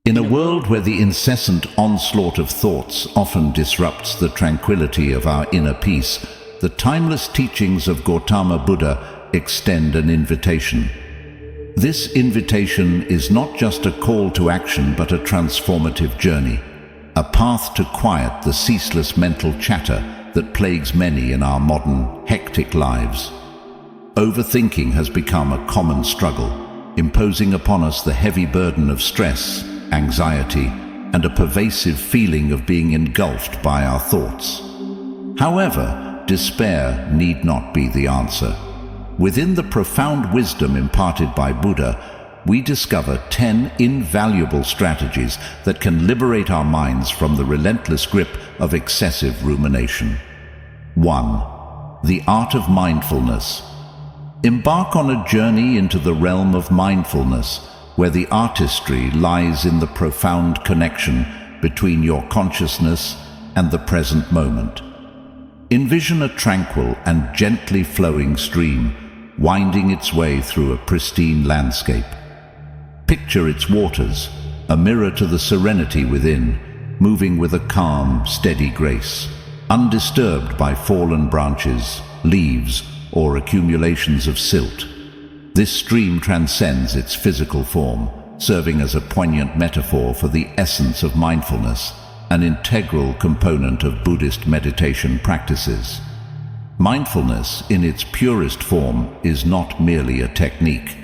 In a world where the incessant onslaught of thoughts often disrupts the tranquility of our inner peace, the timeless teachings of Gautama Buddha extend an invitation. This invitation is not just a call to action but a transformative journey, a path to quiet the ceaseless mental chatter that plagues many in our modern, hectic lives. Overthinking has become a common struggle, imposing upon us the heavy burden of stress, anxiety, and a pervasive feeling of being engulfed by our thoughts. However, despair need not be the answer. Within the profound wisdom imparted by Buddha, we discover 10 invaluable strategies that can liberate our minds from the relentless grip of excessive rumination. 1. The art of mindfulness. Embark on a journey into the realm of mindfulness, where the artistry lies in the profound connection between your consciousness and the present moment. Envision a tranquil and gently flowing stream, winding its way through a pristine landscape. Picture its waters, a mirror to the serenity within, moving with a calm, steady grace, undisturbed by fallen branches, leaves, or accumulations of silt. This stream transcends its physical form, serving as a poignant metaphor for the essence of mindfulness, an integral component of Buddhist meditation practices. Mindfulness, in its purest form, is not merely a technique.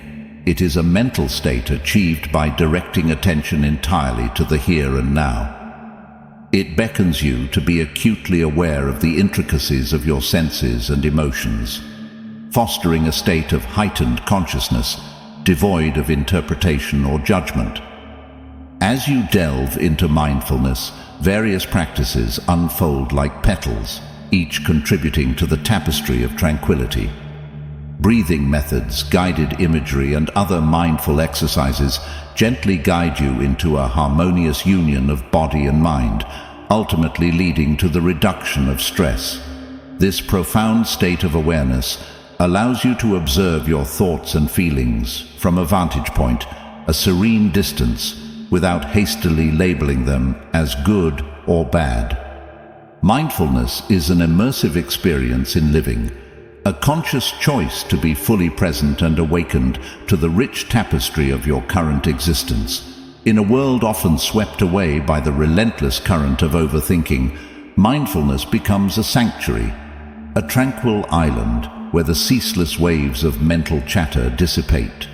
It is a mental state achieved by directing attention entirely to the here and now. It beckons you to be acutely aware of the intricacies of your senses and emotions, fostering a state of heightened consciousness, devoid of interpretation or judgment. As you delve into mindfulness, various practices unfold like petals, each contributing to the tapestry of tranquility. Breathing methods, guided imagery, and other mindful exercises gently guide you into a harmonious union of body and mind, ultimately leading to the reduction of stress. This profound state of awareness allows you to observe your thoughts and feelings from a vantage point, a serene distance, without hastily labeling them as good or bad. Mindfulness is an immersive experience in living, a conscious choice to be fully present and awakened to the rich tapestry of your current existence. In a world often swept away by the relentless current of overthinking, mindfulness becomes a sanctuary, a tranquil island where the ceaseless waves of mental chatter dissipate,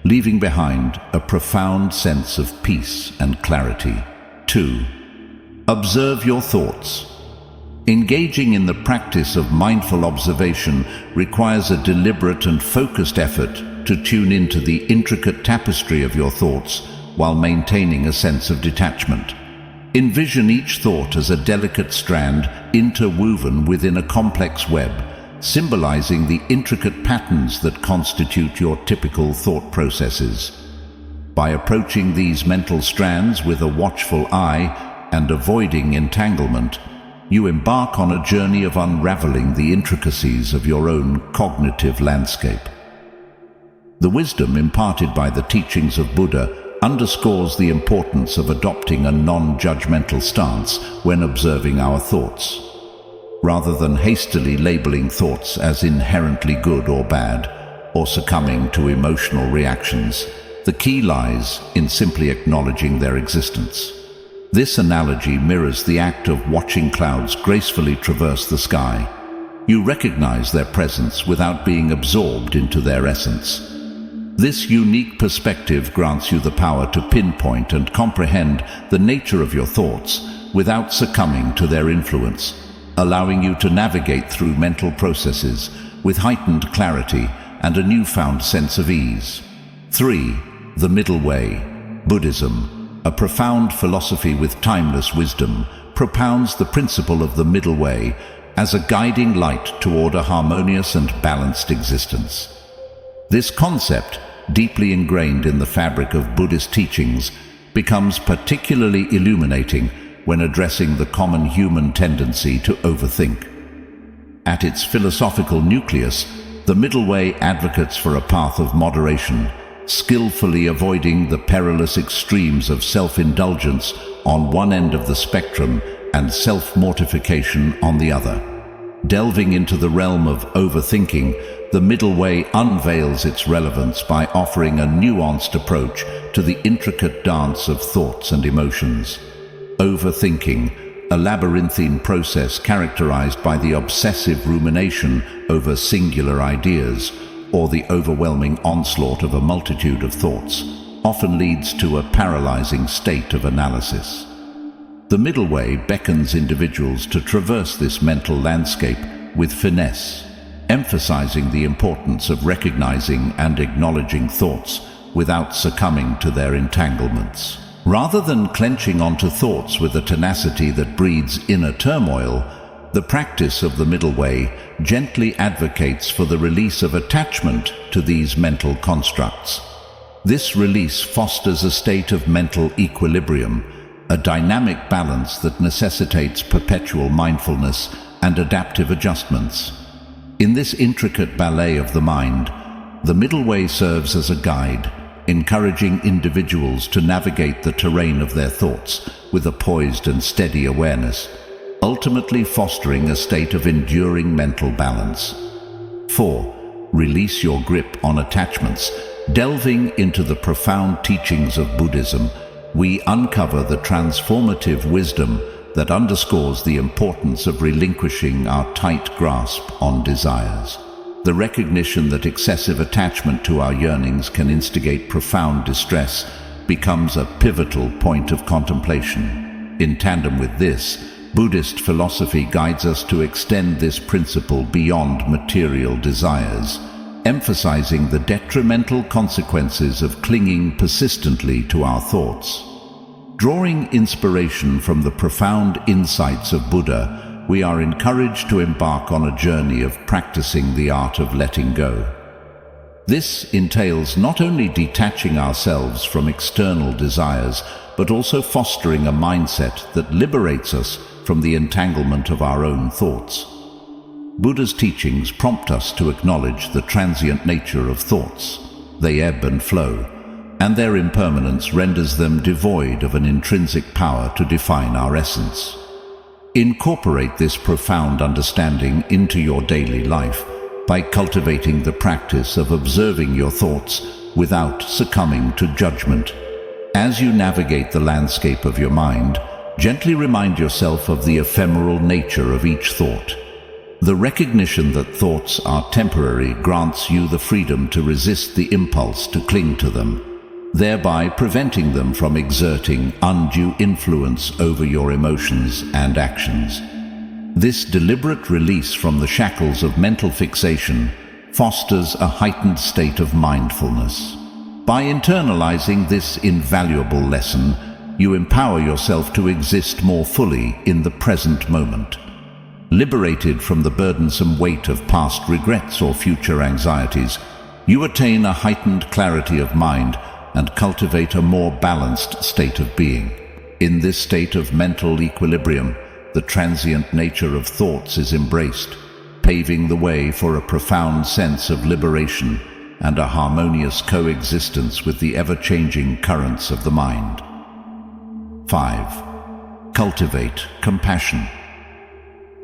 leaving behind a profound sense of peace and clarity. 2. Observe your thoughts. Engaging in the practice of mindful observation requires a deliberate and focused effort to tune into the intricate tapestry of your thoughts while maintaining a sense of detachment. Envision each thought as a delicate strand interwoven within a complex web, symbolizing the intricate patterns that constitute your typical thought processes. By approaching these mental strands with a watchful eye and avoiding entanglement, you embark on a journey of unraveling the intricacies of your own cognitive landscape. The wisdom imparted by the teachings of Buddha underscores the importance of adopting a non-judgmental stance when observing our thoughts. Rather than hastily labeling thoughts as inherently good or bad, or succumbing to emotional reactions, the key lies in simply acknowledging their existence. This analogy mirrors the act of watching clouds gracefully traverse the sky. You recognize their presence without being absorbed into their essence. This unique perspective grants you the power to pinpoint and comprehend the nature of your thoughts without succumbing to their influence, allowing you to navigate through mental processes with heightened clarity and a newfound sense of ease. 3. The Middle Way. Buddhism, a profound philosophy with timeless wisdom, propounds the principle of the middle way as a guiding light toward a harmonious and balanced existence. This concept, deeply ingrained in the fabric of Buddhist teachings, becomes particularly illuminating when addressing the common human tendency to overthink. At its philosophical nucleus, the middle way advocates for a path of moderation, skillfully avoiding the perilous extremes of self-indulgence on one end of the spectrum and self-mortification on the other. Delving into the realm of overthinking, the middle way unveils its relevance by offering a nuanced approach to the intricate dance of thoughts and emotions. Overthinking, a labyrinthine process characterized by the obsessive rumination over singular ideas, or the overwhelming onslaught of a multitude of thoughts, often leads to a paralyzing state of analysis. The middle way beckons individuals to traverse this mental landscape with finesse, emphasizing the importance of recognizing and acknowledging thoughts without succumbing to their entanglements. Rather than clenching onto thoughts with a tenacity that breeds inner turmoil, the practice of the middle way gently advocates for the release of attachment to these mental constructs. This release fosters a state of mental equilibrium, a dynamic balance that necessitates perpetual mindfulness and adaptive adjustments. In this intricate ballet of the mind, the middle way serves as a guide, encouraging individuals to navigate the terrain of their thoughts with a poised and steady awareness, ultimately fostering a state of enduring mental balance. 4. Release your grip on attachments. Delving into the profound teachings of Buddhism, we uncover the transformative wisdom that underscores the importance of relinquishing our tight grasp on desires. The recognition that excessive attachment to our yearnings can instigate profound distress becomes a pivotal point of contemplation. In tandem with this, Buddhist philosophy guides us to extend this principle beyond material desires, emphasizing the detrimental consequences of clinging persistently to our thoughts. Drawing inspiration from the profound insights of Buddha, we are encouraged to embark on a journey of practicing the art of letting go. This entails not only detaching ourselves from external desires, but also fostering a mindset that liberates us from the entanglement of our own thoughts. Buddha's teachings prompt us to acknowledge the transient nature of thoughts. They ebb and flow, and their impermanence renders them devoid of an intrinsic power to define our essence. Incorporate this profound understanding into your daily life by cultivating the practice of observing your thoughts without succumbing to judgment. As you navigate the landscape of your mind, gently remind yourself of the ephemeral nature of each thought. The recognition that thoughts are temporary grants you the freedom to resist the impulse to cling to them, thereby preventing them from exerting undue influence over your emotions and actions. This deliberate release from the shackles of mental fixation fosters a heightened state of mindfulness. By internalizing this invaluable lesson, you empower yourself to exist more fully in the present moment. Liberated from the burdensome weight of past regrets or future anxieties, you attain a heightened clarity of mind and cultivate a more balanced state of being. In this state of mental equilibrium, the transient nature of thoughts is embraced, paving the way for a profound sense of liberation and a harmonious coexistence with the ever-changing currents of the mind. 5. Cultivate compassion.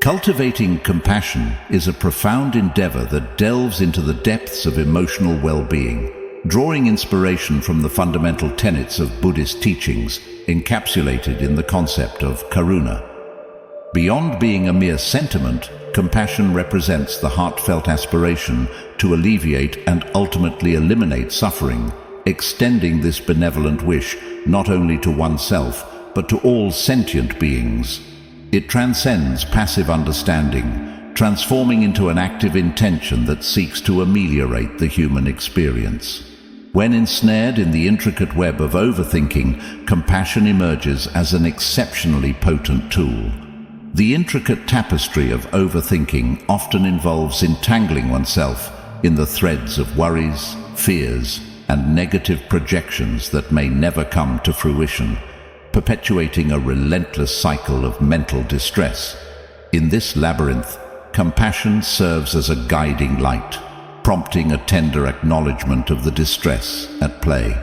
Cultivating compassion is a profound endeavor that delves into the depths of emotional well-being, drawing inspiration from the fundamental tenets of Buddhist teachings encapsulated in the concept of karuna. Beyond being a mere sentiment, compassion represents the heartfelt aspiration to alleviate and ultimately eliminate suffering, extending this benevolent wish not only to oneself, but to all sentient beings. It transcends passive understanding, transforming into an active intention that seeks to ameliorate the human experience. When ensnared in the intricate web of overthinking, compassion emerges as an exceptionally potent tool. The intricate tapestry of overthinking often involves entangling oneself in the threads of worries, fears, and negative projections that may never come to fruition, perpetuating a relentless cycle of mental distress. In this labyrinth, compassion serves as a guiding light, prompting a tender acknowledgement of the distress at play.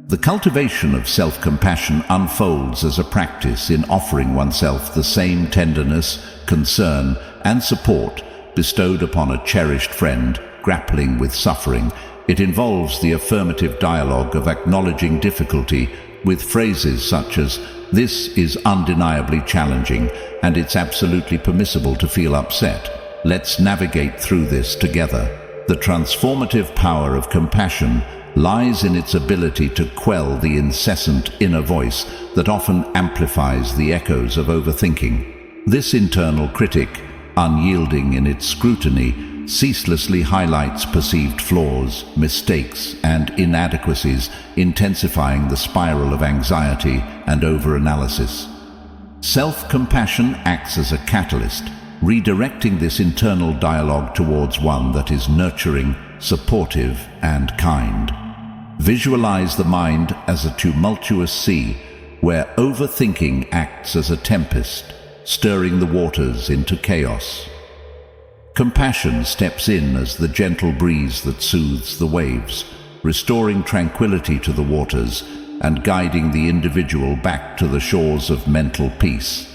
The cultivation of self-compassion unfolds as a practice in offering oneself the same tenderness, concern, and support bestowed upon a cherished friend grappling with suffering. It involves the affirmative dialogue of acknowledging difficulty with phrases such as, "This is undeniably challenging, and it's absolutely permissible to feel upset. Let's navigate through this together." The transformative power of compassion lies in its ability to quell the incessant inner voice that often amplifies the echoes of overthinking. This internal critic, unyielding in its scrutiny, ceaselessly highlights perceived flaws, mistakes, and inadequacies, intensifying the spiral of anxiety and overanalysis. Self-compassion acts as a catalyst, redirecting this internal dialogue towards one that is nurturing, supportive, and kind. Visualize the mind as a tumultuous sea, where overthinking acts as a tempest, stirring the waters into chaos. Compassion steps in as the gentle breeze that soothes the waves, restoring tranquility to the waters and guiding the individual back to the shores of mental peace.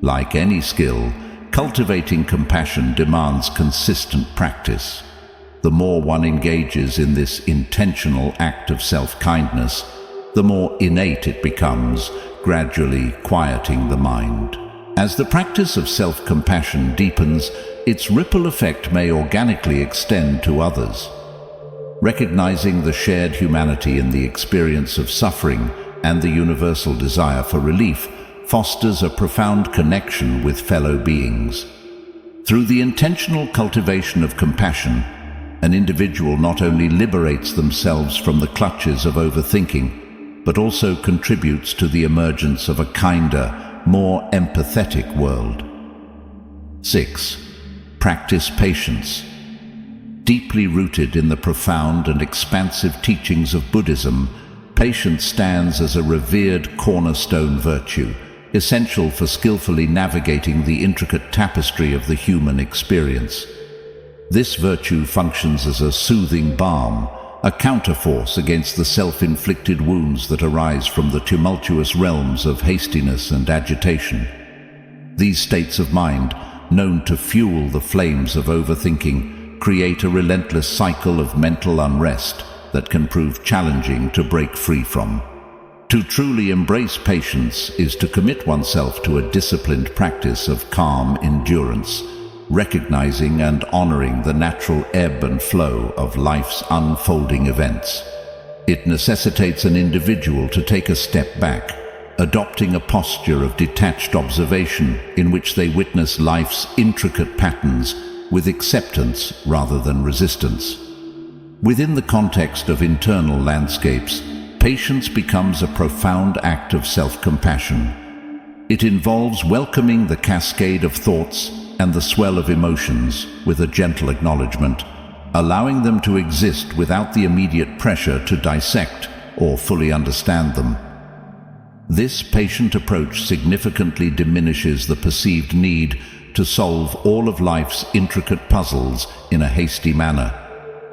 Like any skill, cultivating compassion demands consistent practice. The more one engages in this intentional act of self-kindness, the more innate it becomes, gradually quieting the mind. As the practice of self-compassion deepens, its ripple effect may organically extend to others. Recognizing the shared humanity in the experience of suffering and the universal desire for relief fosters a profound connection with fellow beings. Through the intentional cultivation of compassion, an individual not only liberates themselves from the clutches of overthinking, but also contributes to the emergence of a kinder, more empathetic world. 6. Practice patience. Deeply rooted in the profound and expansive teachings of Buddhism, patience stands as a revered cornerstone virtue, essential for skillfully navigating the intricate tapestry of the human experience. This virtue functions as a soothing balm, a counterforce against the self-inflicted wounds that arise from the tumultuous realms of hastiness and agitation. These states of mind, known to fuel the flames of overthinking, create a relentless cycle of mental unrest that can prove challenging to break free from. To truly embrace patience is to commit oneself to a disciplined practice of calm endurance, recognizing and honoring the natural ebb and flow of life's unfolding events. It necessitates an individual to take a step back, adopting a posture of detached observation in which they witness life's intricate patterns with acceptance rather than resistance. Within the context of internal landscapes, patience becomes a profound act of self-compassion. It involves welcoming the cascade of thoughts and the swell of emotions with a gentle acknowledgement, allowing them to exist without the immediate pressure to dissect or fully understand them. This patient approach significantly diminishes the perceived need to solve all of life's intricate puzzles in a hasty manner.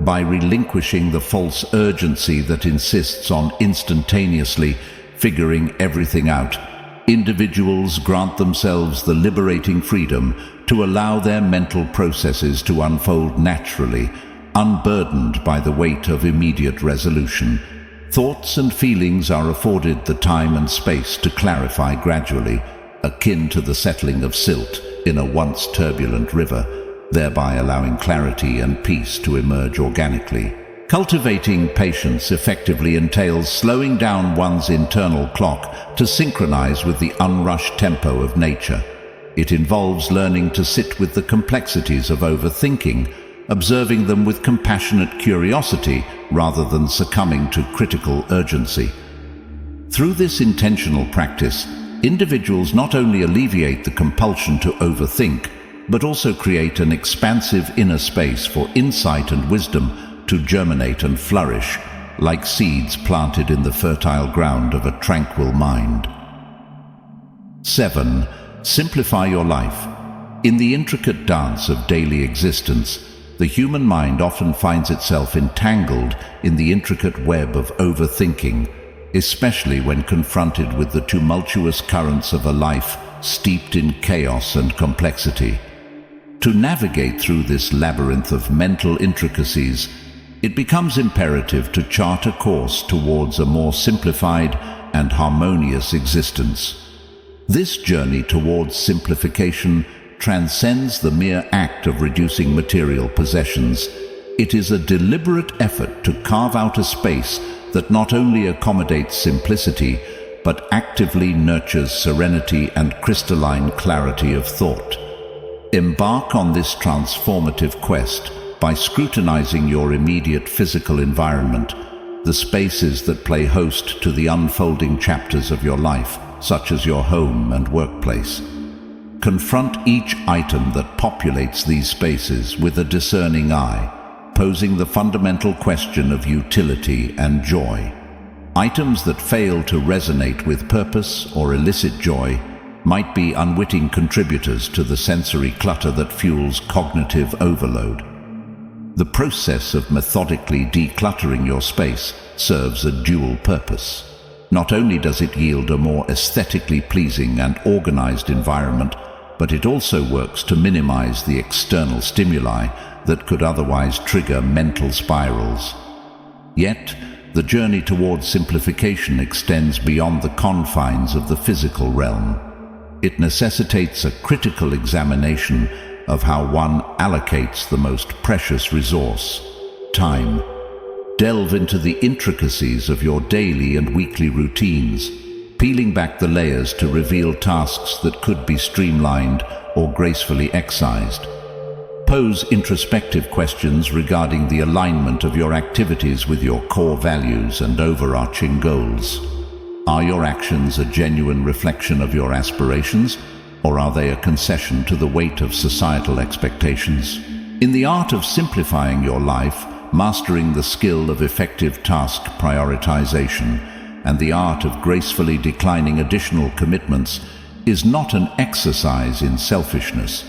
By relinquishing the false urgency that insists on instantaneously figuring everything out, individuals grant themselves the liberating freedom to allow their mental processes to unfold naturally, unburdened by the weight of immediate resolution. Thoughts and feelings are afforded the time and space to clarify gradually, akin to the settling of silt in a once turbulent river, thereby allowing clarity and peace to emerge organically. Cultivating patience effectively entails slowing down one's internal clock to synchronize with the unrushed tempo of nature. It involves learning to sit with the complexities of overthinking, observing them with compassionate curiosity rather than succumbing to critical urgency. Through this intentional practice, individuals not only alleviate the compulsion to overthink, but also create an expansive inner space for insight and wisdom to germinate and flourish, like seeds planted in the fertile ground of a tranquil mind. 7. Simplify your life. In the intricate dance of daily existence, The human mind often finds itself entangled in the intricate web of overthinking, especially when confronted with the tumultuous currents of a life steeped in chaos and complexity. To navigate through this labyrinth of mental intricacies, it becomes imperative to chart a course towards a more simplified and harmonious existence. This journey towards simplification transcends the mere act of reducing material possessions. It is a deliberate effort to carve out a space that not only accommodates simplicity, but actively nurtures serenity and crystalline clarity of thought. Embark on this transformative quest by scrutinizing your immediate physical environment, the spaces that play host to the unfolding chapters of your life, such as your home and workplace. Confront each item that populates these spaces with a discerning eye, posing the fundamental question of utility and joy. Items that fail to resonate with purpose or elicit joy might be unwitting contributors to the sensory clutter that fuels cognitive overload. The process of methodically decluttering your space serves a dual purpose. Not only does it yield a more aesthetically pleasing and organized environment, but it also works to minimize the external stimuli that could otherwise trigger mental spirals. Yet, the journey towards simplification extends beyond the confines of the physical realm. It necessitates a critical examination of how one allocates the most precious resource, time. Delve into the intricacies of your daily and weekly routines, peeling back the layers to reveal tasks that could be streamlined or gracefully excised. Pose introspective questions regarding the alignment of your activities with your core values and overarching goals. Are your actions a genuine reflection of your aspirations, or are they a concession to the weight of societal expectations? In the art of simplifying your life, mastering the skill of effective task prioritization, and the art of gracefully declining additional commitments is not an exercise in selfishness.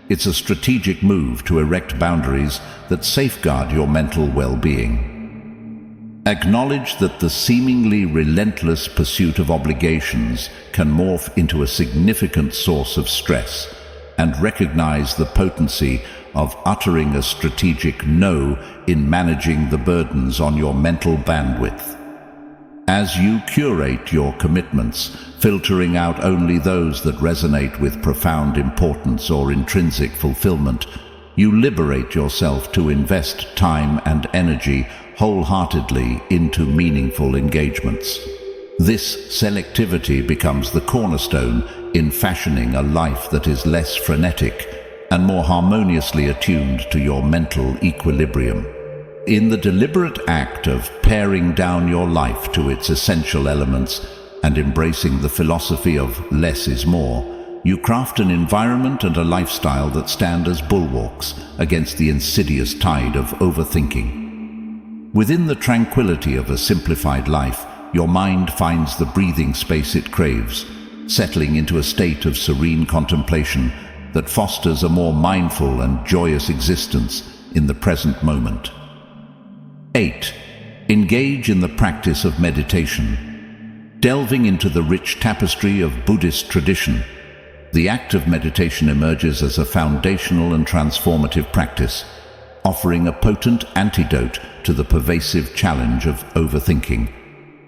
It's a strategic move to erect boundaries that safeguard your mental well-being. Acknowledge that the seemingly relentless pursuit of obligations can morph into a significant source of stress, and recognize the potency of uttering a strategic no in managing the burdens on your mental bandwidth. As you curate your commitments, filtering out only those that resonate with profound importance or intrinsic fulfillment, you liberate yourself to invest time and energy wholeheartedly into meaningful engagements. This selectivity becomes the cornerstone in fashioning a life that is less frenetic and more harmoniously attuned to your mental equilibrium. In the deliberate act of paring down your life to its essential elements and embracing the philosophy of less is more, you craft an environment and a lifestyle that stand as bulwarks against the insidious tide of overthinking. Within the tranquility of a simplified life, your mind finds the breathing space it craves, settling into a state of serene contemplation that fosters a more mindful and joyous existence in the present moment. 8. Engage in the practice of meditation. Delving into the rich tapestry of Buddhist tradition, the act of meditation emerges as a foundational and transformative practice, offering a potent antidote to the pervasive challenge of overthinking.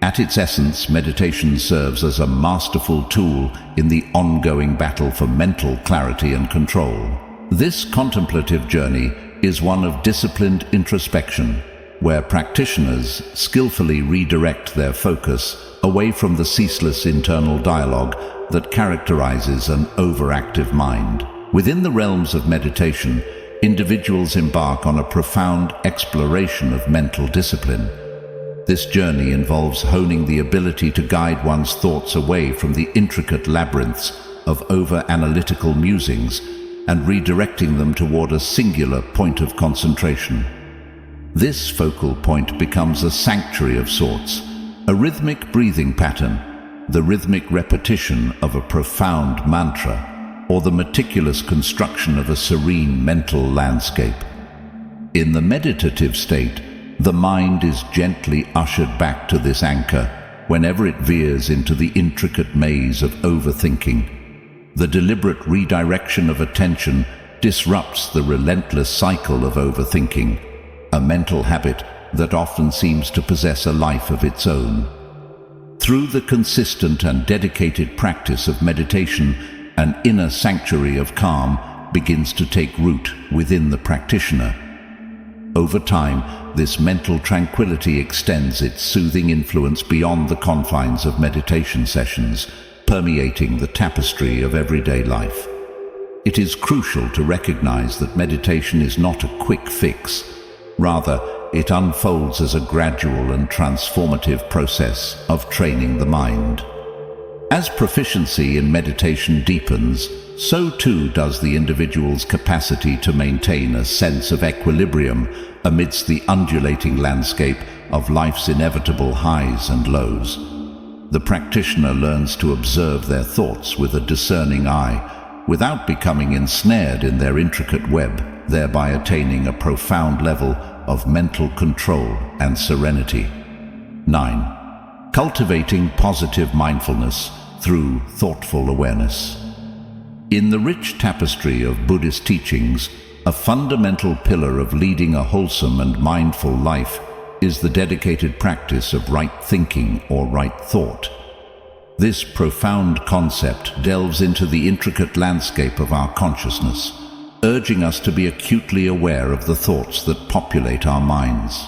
At its essence, meditation serves as a masterful tool in the ongoing battle for mental clarity and control. This contemplative journey is one of disciplined introspection, where practitioners skillfully redirect their focus away from the ceaseless internal dialogue that characterizes an overactive mind. Within the realms of meditation, individuals embark on a profound exploration of mental discipline. This journey involves honing the ability to guide one's thoughts away from the intricate labyrinths of over-analytical musings and redirecting them toward a singular point of concentration. This focal point becomes a sanctuary of sorts, a rhythmic breathing pattern, the rhythmic repetition of a profound mantra, or the meticulous construction of a serene mental landscape. In the meditative state, the mind is gently ushered back to this anchor whenever it veers into the intricate maze of overthinking. The deliberate redirection of attention disrupts the relentless cycle of overthinking, a mental habit that often seems to possess a life of its own. Through the consistent and dedicated practice of meditation, an inner sanctuary of calm begins to take root within the practitioner. Over time, this mental tranquility extends its soothing influence beyond the confines of meditation sessions, permeating the tapestry of everyday life. It is crucial to recognize that meditation is not a quick fix. Rather, it unfolds as a gradual and transformative process of training the mind. As proficiency in meditation deepens, so too does the individual's capacity to maintain a sense of equilibrium amidst the undulating landscape of life's inevitable highs and lows. The practitioner learns to observe their thoughts with a discerning eye, without becoming ensnared in their intricate web, thereby attaining a profound level of mental control and serenity. 9. Cultivating positive mindfulness through thoughtful awareness. In the rich tapestry of Buddhist teachings, a fundamental pillar of leading a wholesome and mindful life is the dedicated practice of right thinking or right thought. This profound concept delves into the intricate landscape of our consciousness, urging us to be acutely aware of the thoughts that populate our minds.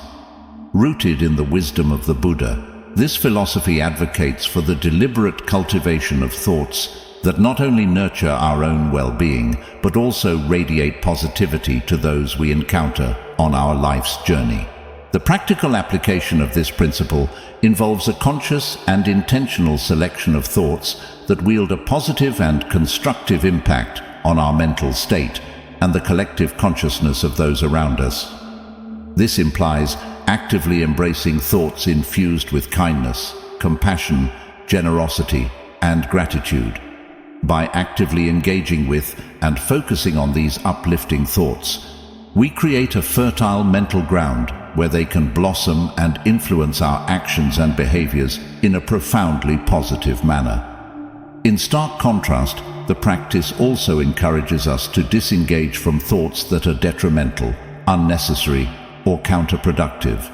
Rooted in the wisdom of the Buddha, this philosophy advocates for the deliberate cultivation of thoughts that not only nurture our own well-being, but also radiate positivity to those we encounter on our life's journey. The practical application of this principle involves a conscious and intentional selection of thoughts that wield a positive and constructive impact on our mental state and the collective consciousness of those around us. This implies actively embracing thoughts infused with kindness, compassion, generosity, and gratitude. By actively engaging with and focusing on these uplifting thoughts, we create a fertile mental ground where they can blossom and influence our actions and behaviors in a profoundly positive manner. In stark contrast, the practice also encourages us to disengage from thoughts that are detrimental, unnecessary, or counterproductive.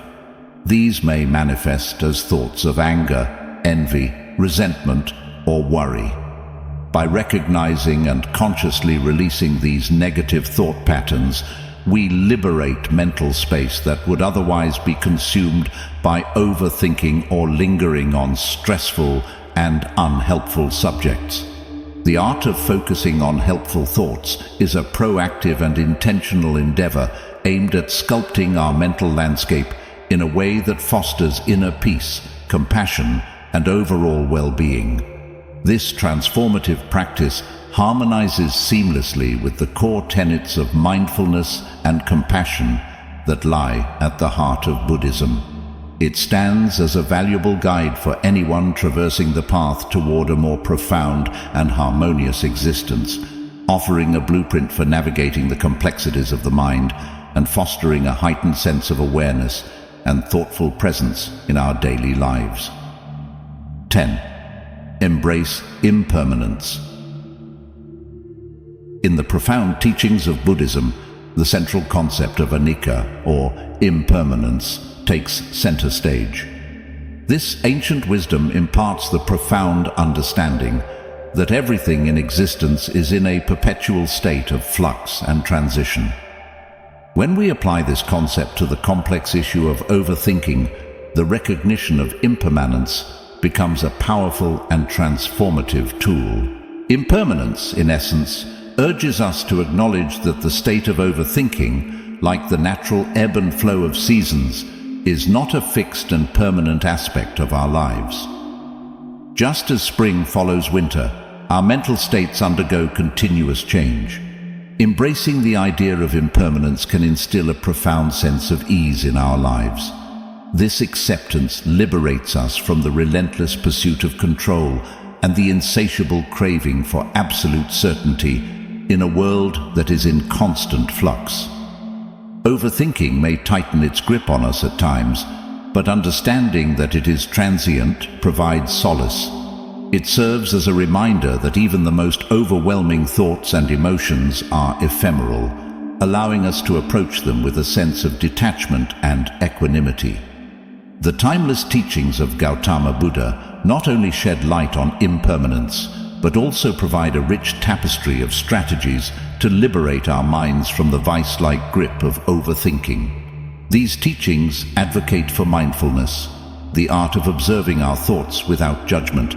These may manifest as thoughts of anger, envy, resentment, or worry. By recognizing and consciously releasing these negative thought patterns, we liberate mental space that would otherwise be consumed by overthinking or lingering on stressful and unhelpful subjects. The art of focusing on helpful thoughts is a proactive and intentional endeavor aimed at sculpting our mental landscape in a way that fosters inner peace, compassion, and overall well-being. This transformative practice harmonizes seamlessly with the core tenets of mindfulness and compassion that lie at the heart of Buddhism. It stands as a valuable guide for anyone traversing the path toward a more profound and harmonious existence, offering a blueprint for navigating the complexities of the mind and fostering a heightened sense of awareness and thoughtful presence in our daily lives. 10. Embrace impermanence. In the profound teachings of Buddhism, the central concept of anicca, or impermanence, takes center stage. This ancient wisdom imparts the profound understanding that everything in existence is in a perpetual state of flux and transition. When we apply this concept to the complex issue of overthinking, the recognition of impermanence becomes a powerful and transformative tool. Impermanence, in essence, urges us to acknowledge that the state of overthinking, like the natural ebb and flow of seasons, is not a fixed and permanent aspect of our lives. Just as spring follows winter, our mental states undergo continuous change. Embracing the idea of impermanence can instill a profound sense of ease in our lives. This acceptance liberates us from the relentless pursuit of control and the insatiable craving for absolute certainty in a world that is in constant flux. Overthinking may tighten its grip on us at times, but understanding that it is transient provides solace. It serves as a reminder that even the most overwhelming thoughts and emotions are ephemeral, allowing us to approach them with a sense of detachment and equanimity. The timeless teachings of Gautama Buddha not only shed light on impermanence, but also provide a rich tapestry of strategies to liberate our minds from the vice-like grip of overthinking. These teachings advocate for mindfulness, the art of observing our thoughts without judgment,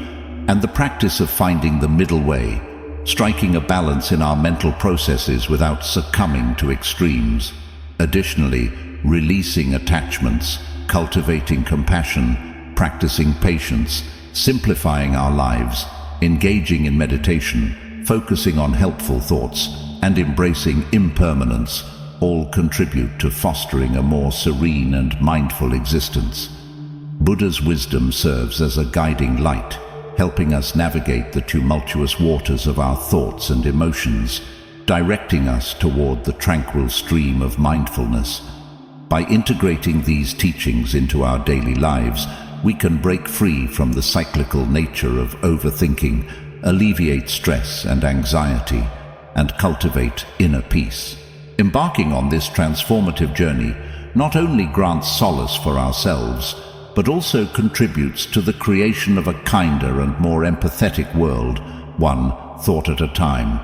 and the practice of finding the middle way, striking a balance in our mental processes without succumbing to extremes. Additionally, releasing attachments, cultivating compassion, practicing patience, simplifying our lives, engaging in meditation, focusing on helpful thoughts, and embracing impermanence all contribute to fostering a more serene and mindful existence. Buddha's wisdom serves as a guiding light, helping us navigate the tumultuous waters of our thoughts and emotions, directing us toward the tranquil stream of mindfulness. By integrating these teachings into our daily lives, we can break free from the cyclical nature of overthinking, alleviate stress and anxiety, and cultivate inner peace. Embarking on this transformative journey not only grants solace for ourselves, but also contributes to the creation of a kinder and more empathetic world, one thought at a time.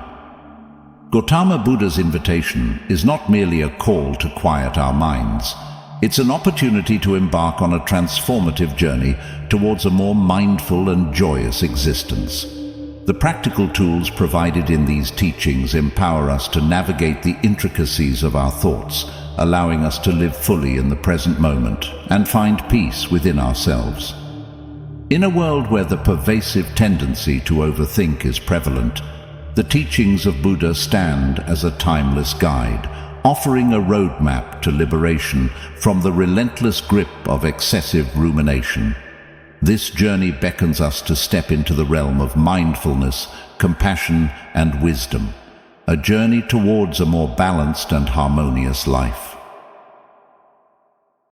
Gautama Buddha's invitation is not merely a call to quiet our minds. It's an opportunity to embark on a transformative journey towards a more mindful and joyous existence. The practical tools provided in these teachings empower us to navigate the intricacies of our thoughts, allowing us to live fully in the present moment and find peace within ourselves. In a world where the pervasive tendency to overthink is prevalent, the teachings of Buddha stand as a timeless guide, offering a roadmap to liberation from the relentless grip of excessive rumination. This journey beckons us to step into the realm of mindfulness, compassion, and wisdom, a journey towards a more balanced and harmonious life.